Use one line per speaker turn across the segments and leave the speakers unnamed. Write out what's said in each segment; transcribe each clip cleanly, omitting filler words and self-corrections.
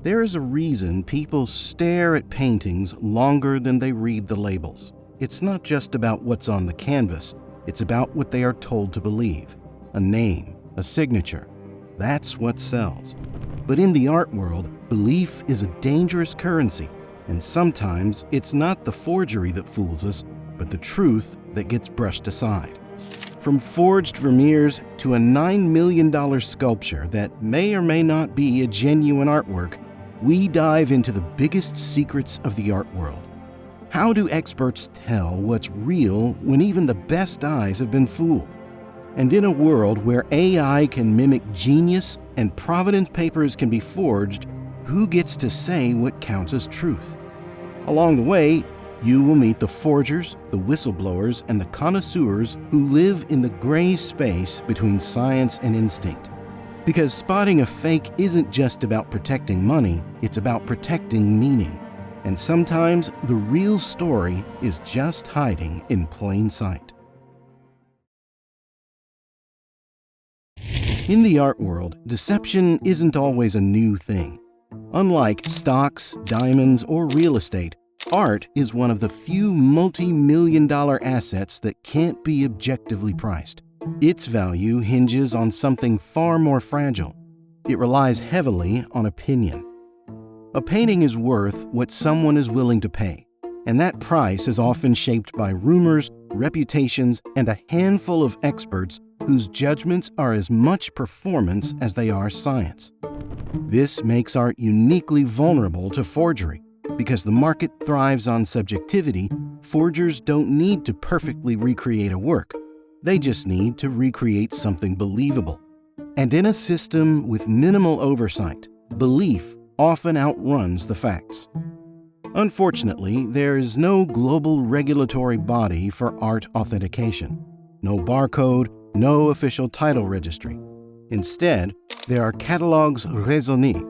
There is a reason people stare at paintings longer than they read the labels. It's not just about what's on the canvas, it's about what they are told to believe. A name, a signature. That's what sells. But in the art world, belief is a dangerous currency, and sometimes it's not the forgery that fools us, but the truth that gets brushed aside. From forged veneers to a $9 million sculpture that may or may not be a genuine artwork, we dive into the biggest secrets of the art world. How do experts tell what's real when even the best eyes have been fooled? And in a world where AI can mimic genius and provenance papers can be forged, who gets to say what counts as truth? Along the way, you will meet the forgers, the whistleblowers, and the connoisseurs who live in the gray space between science and instinct. Because spotting a fake isn't just about protecting money, it's about protecting meaning. And sometimes the real story is just hiding in plain sight. In the art world, deception isn't always a new thing. Unlike stocks, diamonds, or real estate, art is one of the few multi-million-dollar assets that can't be objectively priced. Its value hinges on something far more fragile. It relies heavily on opinion. A painting is worth what someone is willing to pay, and that price is often shaped by rumors, reputations, and a handful of experts whose judgments are as much performance as they are science. This makes art uniquely vulnerable to forgery. Because the market thrives on subjectivity, forgers don't need to perfectly recreate a work. They just need to recreate something believable. And in a system with minimal oversight, belief often outruns the facts. Unfortunately, there is no global regulatory body for art authentication. No barcode, no official title registry. Instead, there are catalogues raisonnés,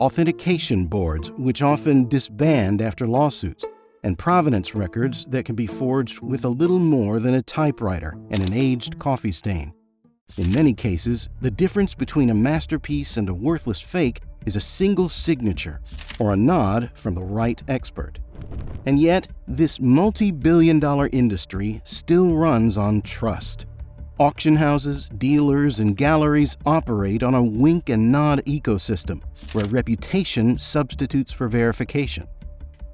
authentication boards which often disband after lawsuits, and provenance records that can be forged with a little more than a typewriter and an aged coffee stain. In many cases, the difference between a masterpiece and a worthless fake is a single signature or a nod from the right expert. And yet, this multi-billion-dollar industry still runs on trust. Auction houses, dealers, and galleries operate on a wink and nod ecosystem where reputation substitutes for verification.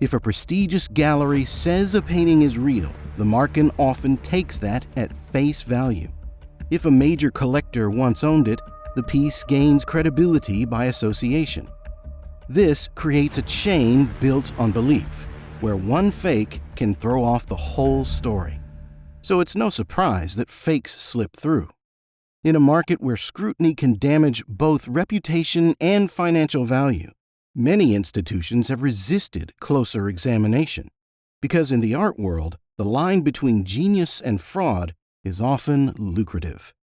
If a prestigious gallery says a painting is real, the market often takes that at face value. If a major collector once owned it, the piece gains credibility by association. This creates a chain built on belief, where one fake can throw off the whole story. So it's no surprise that fakes slip through. In a market where scrutiny can damage both reputation and financial value, many institutions have resisted closer examination. Because in the art world, the line between genius and fraud is often lucrative.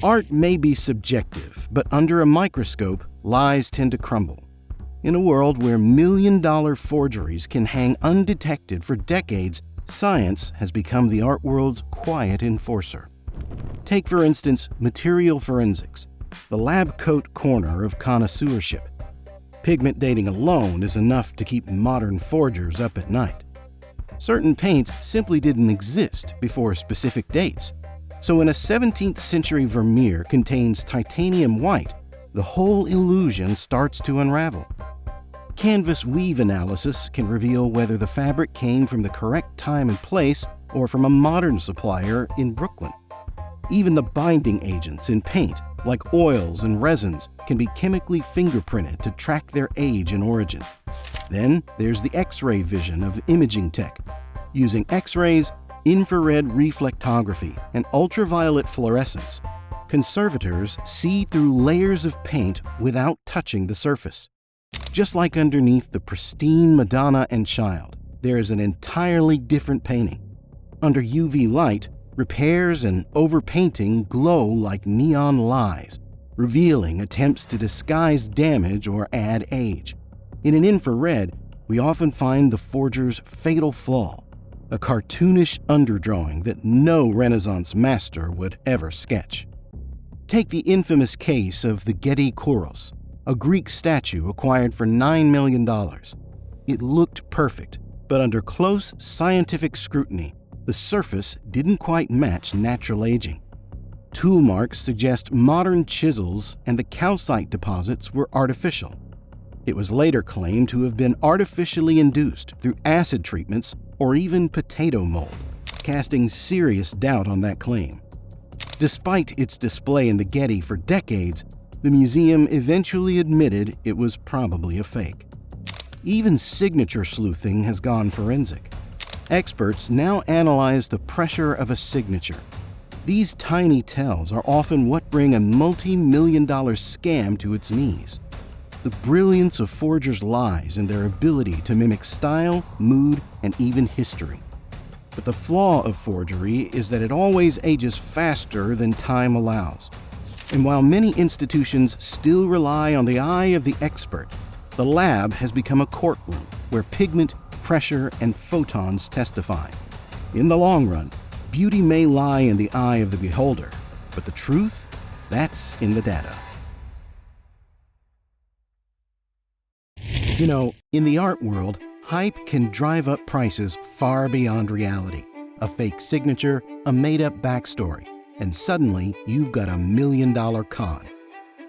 Art may be subjective, but under a microscope, lies tend to crumble. In a world where million-dollar forgeries can hang undetected for decades, science has become the art world's quiet enforcer. Take, for instance, material forensics, the lab coat corner of connoisseurship. Pigment dating alone is enough to keep modern forgers up at night. Certain paints simply didn't exist before specific dates. So when a 17th century vermeer contains titanium white, the whole illusion starts to unravel. Canvas weave analysis can reveal whether the fabric came from the correct time and place or from a modern supplier in Brooklyn. Even the binding agents in paint, like oils and resins, can be chemically fingerprinted to track their age and origin. Then there's the X-ray vision of imaging tech. Using X-rays, infrared reflectography, and ultraviolet fluorescence, conservators see through layers of paint without touching the surface. Just like underneath the pristine Madonna and Child, there is an entirely different painting. Under UV light, repairs and overpainting glow like neon lies, revealing attempts to disguise damage or add age. In an infrared, we often find the forger's fatal flaw, a cartoonish underdrawing that no Renaissance master would ever sketch. Take the infamous case of the Getty Kouros, a Greek statue acquired for $9 million. It looked perfect, but under close scientific scrutiny, the surface didn't quite match natural aging. Tool marks suggest modern chisels and the calcite deposits were artificial. It was later claimed to have been artificially induced through acid treatments or even potato mold, casting serious doubt on that claim. Despite its display in the Getty for decades, the museum eventually admitted it was probably a fake. Even signature sleuthing has gone forensic. Experts now analyze the pressure of a signature. These tiny tells are often what bring a multi-million-dollar scam to its knees. The brilliance of forgers lies in their ability to mimic style, mood, and even history. But the flaw of forgery is that it always ages faster than time allows. And while many institutions still rely on the eye of the expert, the lab has become a courtroom where pigment, pressure, and photons testify. In the long run, beauty may lie in the eye of the beholder, but the truth, that's in the data. You know, in the art world, hype can drive up prices far beyond reality. A fake signature, a made-up backstory, and suddenly you've got $1 million con.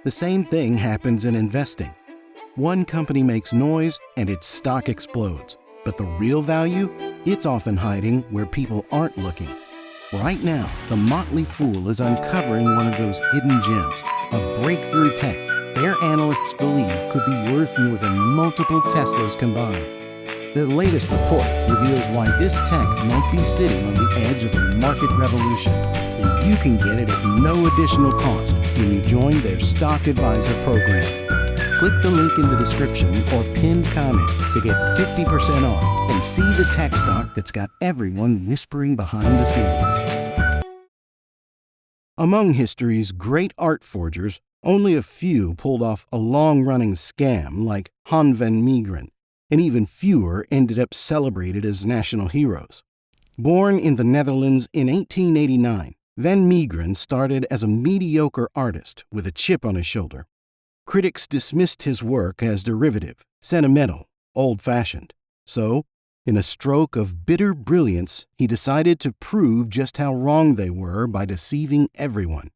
The same thing happens in investing. One company makes noise and its stock explodes, but the real value, it's often hiding where people aren't looking. Right now, the Motley Fool is uncovering one of those hidden gems, a breakthrough tech their analysts believe could be worth more than multiple Teslas combined. The latest report reveals why this tech might be sitting on the edge of a market revolution, and you can get it at no additional cost when you join their Stock Advisor program. Click the link in the description or pinned comment to get 50% off and see the tech stock that's got everyone whispering behind the scenes. Among history's great art forgers, only a few pulled off a long-running scam like Han van Meegeren, and even fewer ended up celebrated as national heroes. Born in the Netherlands in 1889, Van Meegeren started as a mediocre artist with a chip on his shoulder. Critics dismissed his work as derivative, sentimental, old-fashioned. So, in a stroke of bitter brilliance, he decided to prove just how wrong they were by deceiving everyone.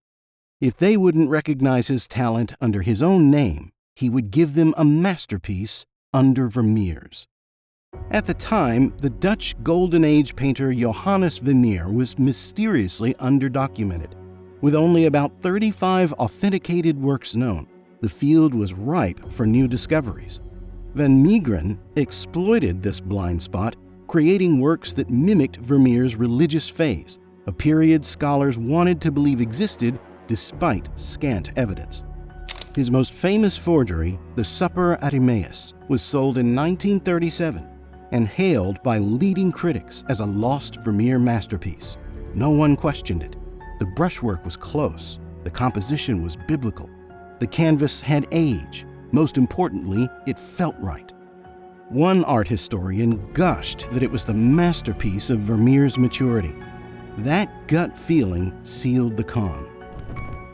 If they wouldn't recognize his talent under his own name, he would give them a masterpiece under Vermeers. At the time, the Dutch Golden Age painter Johannes Vermeer was mysteriously underdocumented. With only about 35 authenticated works known, the field was ripe for new discoveries. Van Meegeren exploited this blind spot, creating works that mimicked Vermeer's religious phase, a period scholars wanted to believe existed despite scant evidence. His most famous forgery, the Supper at Emmaus, was sold in 1937 and hailed by leading critics as a lost Vermeer masterpiece. No one questioned it. The brushwork was close. The composition was biblical. The canvas had age. Most importantly, it felt right. One art historian gushed that it was the masterpiece of Vermeer's maturity. That gut feeling sealed the con.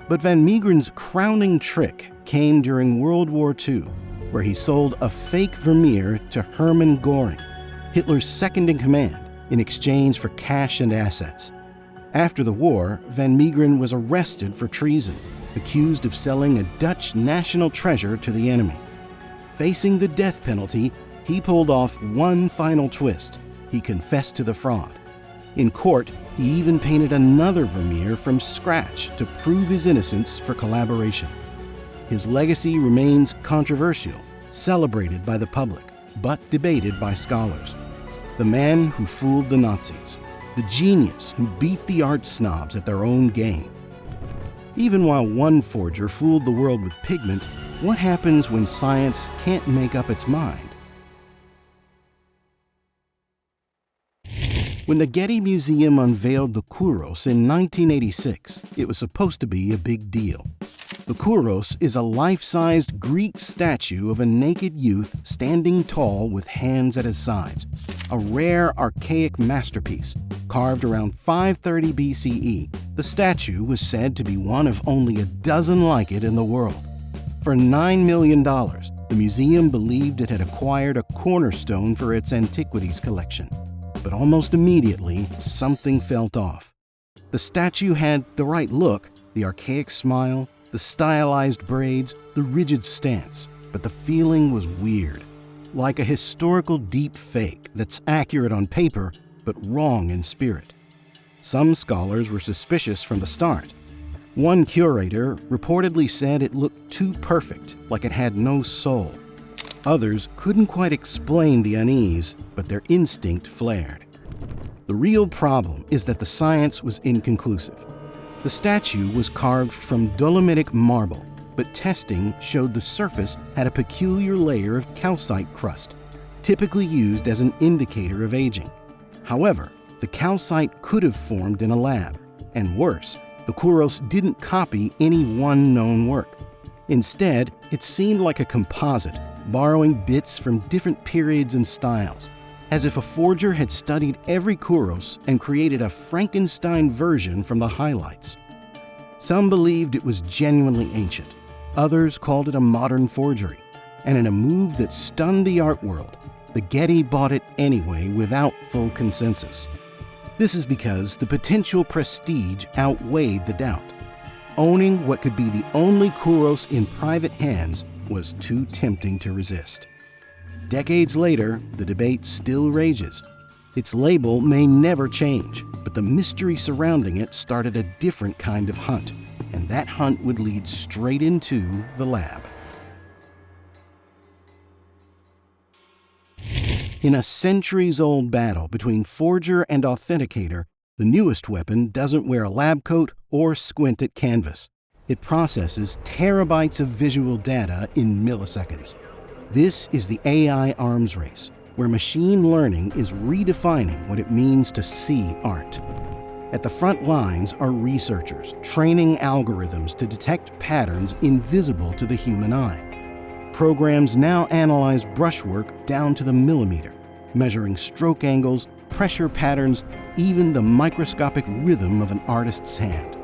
But Van Meegeren's crowning trick came during World War II, where he sold a fake Vermeer to Hermann Göring, Hitler's second-in-command, in exchange for cash and assets. After the war, Van Meegeren was arrested for treason, accused of selling a Dutch national treasure to the enemy. Facing the death penalty, he pulled off one final twist. He confessed to the fraud. In court, he even painted another Vermeer from scratch to prove his innocence for collaboration. His legacy remains controversial, celebrated by the public, but debated by scholars. The man who fooled the Nazis, the genius who beat the art snobs at their own game. Even while one forger fooled the world with pigment, what happens when science can't make up its mind? When the Getty Museum unveiled the Kouros in 1986, it was supposed to be a big deal. The Kouros is a life-sized Greek statue of a naked youth standing tall with hands at his sides, a rare archaic masterpiece carved around 530 BCE The statue was said to be one of only a dozen like it in the world. For $9 million, the museum believed it had acquired a cornerstone for its antiquities collection. But almost immediately, something felt off. The statue had the right look, the archaic smile, the stylized braids, the rigid stance, but the feeling was weird. Like a historical deep fake that's accurate on paper, but wrong in spirit. Some scholars were suspicious from the start. One curator reportedly said it looked too perfect, like it had no soul. Others couldn't quite explain the unease, but their instinct flared. The real problem is that the science was inconclusive. The statue was carved from dolomitic marble, but testing showed the surface had a peculiar layer of calcite crust, typically used as an indicator of aging. However, the calcite could have formed in a lab, and worse, the Kouros didn't copy any one known work. Instead, it seemed like a composite, borrowing bits from different periods and styles, as if a forger had studied every Kouros and created a Frankenstein version from the highlights. Some believed it was genuinely ancient. Others called it a modern forgery. And in a move that stunned the art world, the Getty bought it anyway without full consensus. This is because the potential prestige outweighed the doubt. Owning what could be the only Kouros in private hands was too tempting to resist. Decades later, the debate still rages. Its label may never change, but the mystery surrounding it started a different kind of hunt, and that hunt would lead straight into the lab. In a centuries-old battle between forger and authenticator, the newest weapon doesn't wear a lab coat or squint at canvas. It processes terabytes of visual data in milliseconds. This is the AI arms race, where machine learning is redefining what it means to see art. At the front lines are researchers training algorithms to detect patterns invisible to the human eye. Programs now analyze brushwork down to the millimeter, measuring stroke angles, pressure patterns, even the microscopic rhythm of an artist's hand.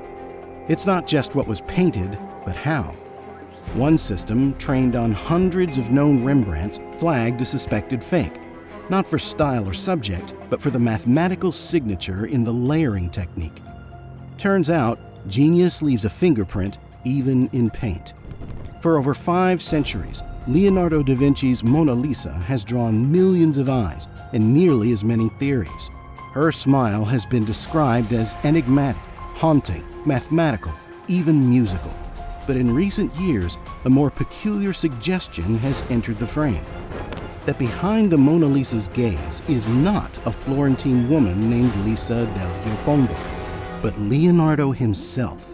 It's not just what was painted, but how. One system, trained on hundreds of known Rembrandts, flagged a suspected fake, not for style or subject, but for the mathematical signature in the layering technique. Turns out, genius leaves a fingerprint even in paint. For over 5 centuries, Leonardo da Vinci's Mona Lisa has drawn millions of eyes and nearly as many theories. Her smile has been described as enigmatic, haunting, mathematical, even musical. But in recent years, a more peculiar suggestion has entered the frame. That behind the Mona Lisa's gaze is not a Florentine woman named Lisa del Giocondo, but Leonardo himself.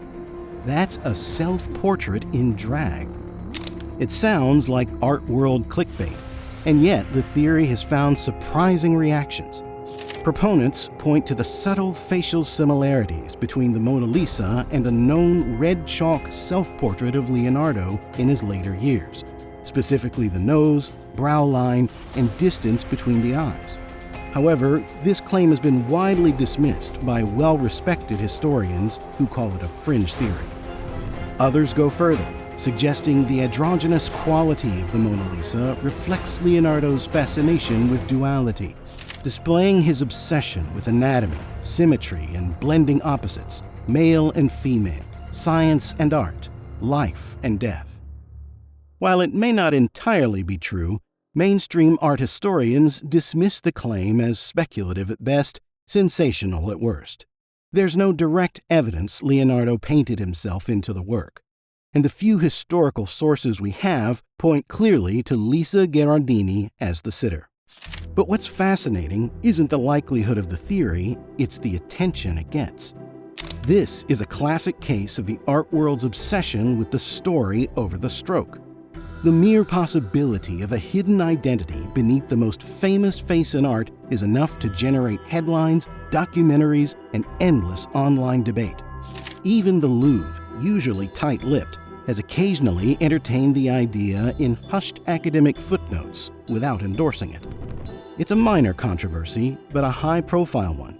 That's a self-portrait in drag. It sounds like art world clickbait, and yet the theory has found surprising reactions. Proponents point to the subtle facial similarities between the Mona Lisa and a known red chalk self-portrait of Leonardo in his later years, specifically the nose, brow line, and distance between the eyes. However, this claim has been widely dismissed by well-respected historians who call it a fringe theory. Others go further, suggesting the androgynous quality of the Mona Lisa reflects Leonardo's fascination with duality, displaying his obsession with anatomy, symmetry, and blending opposites, male and female, science and art, life and death. While it may not entirely be true, mainstream art historians dismiss the claim as speculative at best, sensational at worst. There's no direct evidence Leonardo painted himself into the work, and the few historical sources we have point clearly to Lisa Gherardini as the sitter. But what's fascinating isn't the likelihood of the theory, it's the attention it gets. This is a classic case of the art world's obsession with the story over the stroke. The mere possibility of a hidden identity beneath the most famous face in art is enough to generate headlines, documentaries, and endless online debate. Even the Louvre, usually tight-lipped, has occasionally entertained the idea in hushed academic footnotes without endorsing it. It's a minor controversy, but a high-profile one.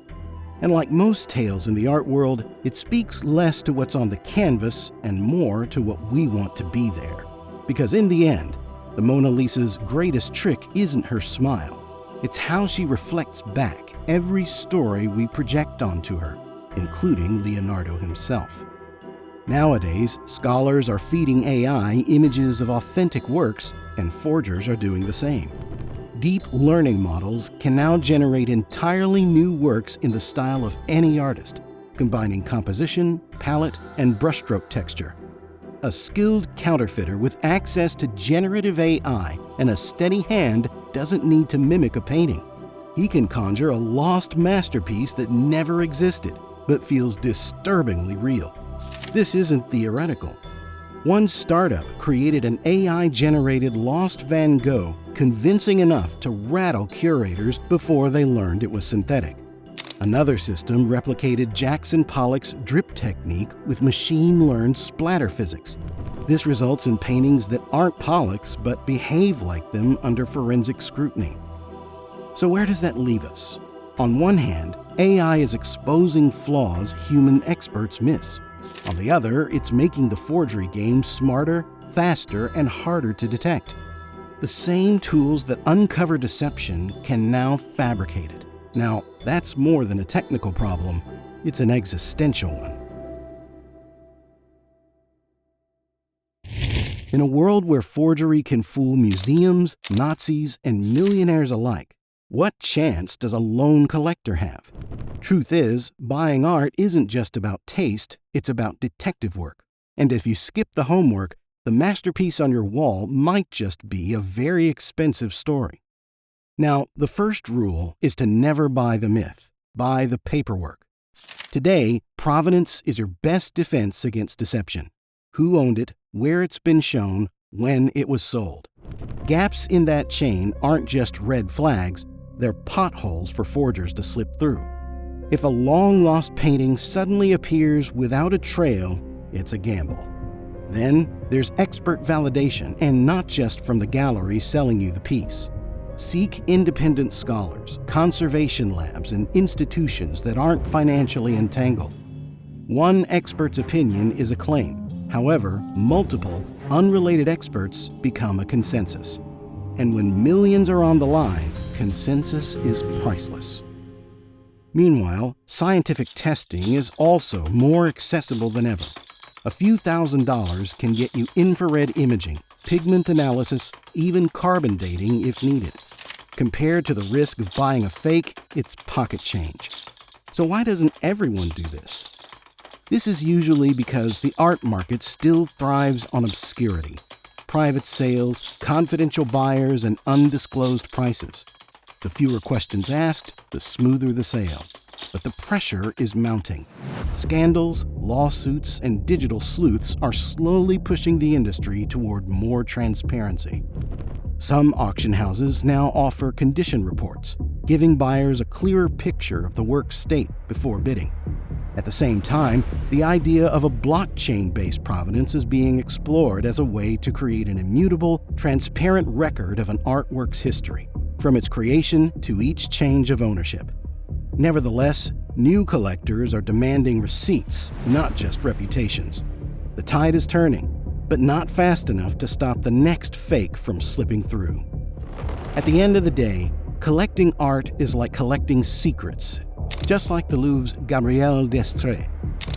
And like most tales in the art world, it speaks less to what's on the canvas and more to what we want to be there. Because in the end, the Mona Lisa's greatest trick isn't her smile. It's how she reflects back every story we project onto her, including Leonardo himself. Nowadays, scholars are feeding AI images of authentic works, and forgers are doing the same. Deep learning models can now generate entirely new works in the style of any artist, combining composition, palette, and brushstroke texture. A skilled counterfeiter with access to generative AI and a steady hand doesn't need to mimic a painting. He can conjure a lost masterpiece that never existed, but feels disturbingly real. This isn't theoretical. One startup created an AI-generated lost Van Gogh convincing enough to rattle curators before they learned it was synthetic. Another system replicated Jackson Pollock's drip technique with machine-learned splatter physics. This results in paintings that aren't Pollock's but behave like them under forensic scrutiny. So where does that leave us? On one hand, AI is exposing flaws human experts miss. On the other, it's making the forgery game smarter, faster, and harder to detect. The same tools that uncover deception can now fabricate it. Now, that's more than a technical problem, it's an existential one. In a world where forgery can fool museums, Nazis, and millionaires alike, what chance does a lone collector have? Truth is, buying art isn't just about taste, it's about detective work. And if you skip the homework, the masterpiece on your wall might just be a very expensive story. Now, the first rule is to never buy the myth, buy the paperwork. Today, provenance is your best defense against deception. Who owned it, where it's been shown, when it was sold. Gaps in that chain aren't just red flags, they're potholes for forgers to slip through. If a long-lost painting suddenly appears without a trail, it's a gamble. Then there's expert validation, and not just from the gallery selling you the piece. Seek independent scholars, conservation labs, and institutions that aren't financially entangled. One expert's opinion is a claim. However, multiple, unrelated experts become a consensus. And when millions are on the line, consensus is priceless. Meanwhile, scientific testing is also more accessible than ever. A few $1,000s can get you infrared imaging, pigment analysis, even carbon dating if needed. Compared to the risk of buying a fake, it's pocket change. So why doesn't everyone do this? This is usually because the art market still thrives on obscurity. Private sales, confidential buyers, and undisclosed prices. The fewer questions asked, the smoother the sale. But the pressure is mounting. Scandals, lawsuits, and digital sleuths are slowly pushing the industry toward more transparency. Some auction houses now offer condition reports, giving buyers a clearer picture of the work's state before bidding. At the same time, the idea of a blockchain-based provenance is being explored as a way to create an immutable, transparent record of an artwork's history, from its creation to each change of ownership. Nevertheless, new collectors are demanding receipts, not just reputations. The tide is turning, but not fast enough to stop the next fake from slipping through. At the end of the day, collecting art is like collecting secrets, just like the Louvre's Gabriel d'Estrées,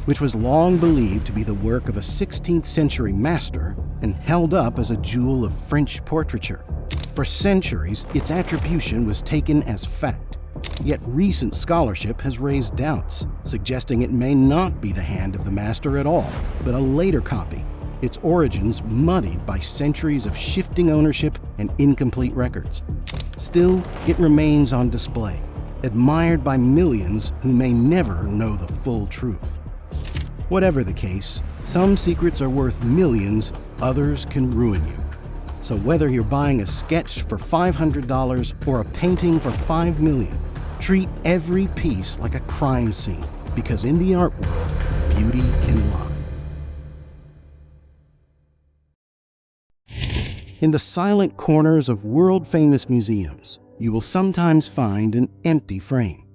which was long believed to be the work of a 16th century master and held up as a jewel of French portraiture. For centuries, its attribution was taken as fact. Yet recent scholarship has raised doubts, suggesting it may not be the hand of the master at all, but a later copy, its origins muddied by centuries of shifting ownership and incomplete records. Still, it remains on display, admired by millions who may never know the full truth. Whatever the case, some secrets are worth millions, others can ruin you. So whether you're buying a sketch for $500 or a painting for $5 million, treat every piece like a crime scene, because in the art world, beauty can lie. In the silent corners of world-famous museums, you will sometimes find an empty frame.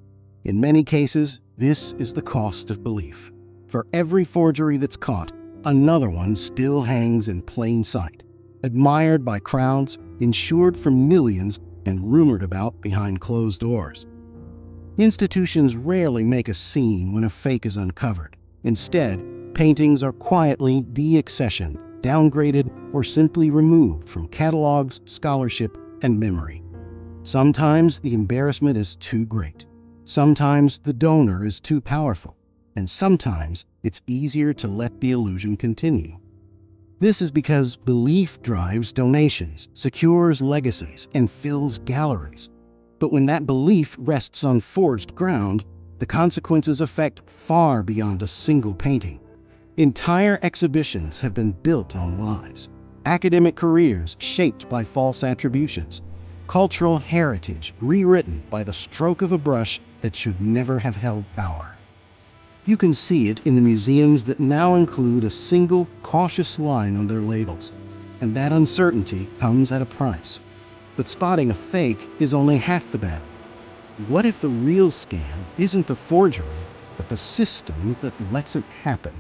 In many cases, This is the cost of belief. For every forgery that's caught, another one still hangs in plain sight, admired by crowds, insured for millions, and rumored about behind closed doors. Institutions rarely make a scene when a fake is uncovered. Instead, paintings are quietly de-accessioned, downgraded, or simply removed from catalogs, scholarship, and memory. Sometimes the embarrassment is too great. Sometimes the donor is too powerful. And sometimes it's easier to let the illusion continue. This is because belief drives donations, secures legacies, and fills galleries. But when that belief rests on forged ground, the consequences affect far beyond a single painting. Entire exhibitions have been built on lies, academic careers shaped by false attributions, cultural heritage rewritten by the stroke of a brush that should never have held power. You can see it in the museums that now include a single cautious line on their labels, and that uncertainty comes at a price. But spotting a fake is only half the battle. What if the real scam isn't the forgery, but the system that lets it happen?